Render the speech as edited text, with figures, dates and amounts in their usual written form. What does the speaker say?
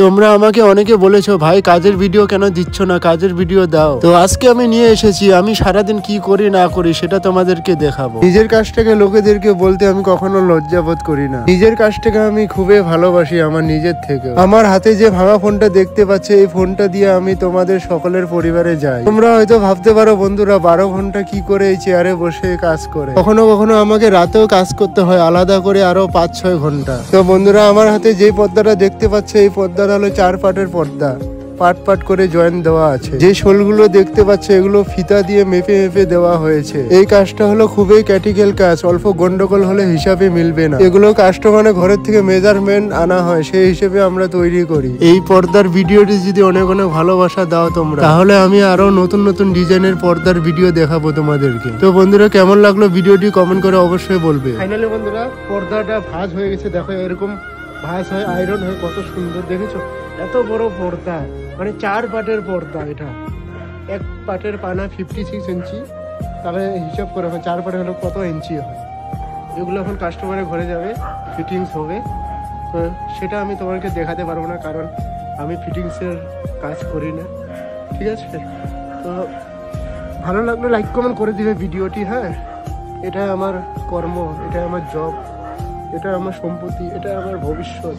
তোমরা আমাকে অনেকে বলেছো ভাই কাজের ভিডিও কেন দিচ্ছ না, কাজের ভিডিও দাও। তো আজকে আমি নিয়ে এসেছি, আমি সারাদিন কি করি না করি সেটা তোমাদেরকে দেখাবো। নিজের কাজটাকে লোকেদেরকে বলতে আমি কখনো লজ্জাবোধ করি না। নিজের কাজটাকে আমি খুবই ভালোবাসি আমার নিজের থেকে। আমার হাতে যে ভাঙা ফোনটা দেখতে পাচ্ছ, এই ফোনটা দিয়ে আমি তোমাদের সকলের পরিবারে যাই। তোমরা হয়তো ভাবতে পারো বন্ধুরা 12 ঘন্টা কি করে এই চেয়ারে বসে কাজ করে। কখনো কখনো আমাকে রাতেও কাজ করতে হয় আলাদা করে আরো 5-6 ঘন্টা। তো বন্ধুরা আমার হাতে যে পর্দাটা দেখতে পাচ্ছ, এই পর্দা হলো 4 পাটের পর্দা, পাট পাট করে জয়েন দেওয়া আছে। যে শোলগুলো দেখতে পাচ্ছ এগুলো ফিতা দিয়ে মেপে মেপে দেওয়া হয়েছে। এই কাজটা হলো খুবই ক্রিটিক্যাল কাজ, অল্প গন্ডগোল হলে হিসাবে মিলবে না। এগুলো কাস্টমারে ঘরের থেকে মেজারমেন্ট আনা হয়, সেই হিসেবে আমরা তৈরি করি। এই পর্দার ভিডিওটি যদি অনেক অনেক ভালোবাসা দাও তোমরা, তাহলে আমি আরো নতুন নতুন ডিজাইনের পর্দার ভিডিও দেখাবো তোমাদেরকে। তো বন্ধুরা কেমন লাগলো ভিডিওটি কমেন্ট করে অবশ্যই বলবে। ফাইনালি বন্ধুরা পর্দাটা ভাঁজ হয়ে গেছে, দেখো এরকম ভাঁজ হয়, আয়রন হয়, কত সুন্দর দেখেছো। এত বড় পর্দা, মানে 4 পাটের পর্দা। এটা এক পাটের পানা 56 ইঞ্চি, তাহলে হিসাব করে 4 পাটে হলো কত ইঞ্চি হয়। এগুলো এখন কাস্টমারের ঘরে যাবে, ফিটিংস হবে। তো সেটা আমি তোমাকে দেখাতে পারবো না, কারণ আমি ফিটিংসের কাজ করি না, ঠিক আছে। তো ভালো লাগলে লাইক কমেন্ট করে দিবে ভিডিওটি। হ্যাঁ, এটা আমার কর্ম, এটা আমার জব, এটা আমার সম্পত্তি, এটা আমার ভবিষ্যৎ।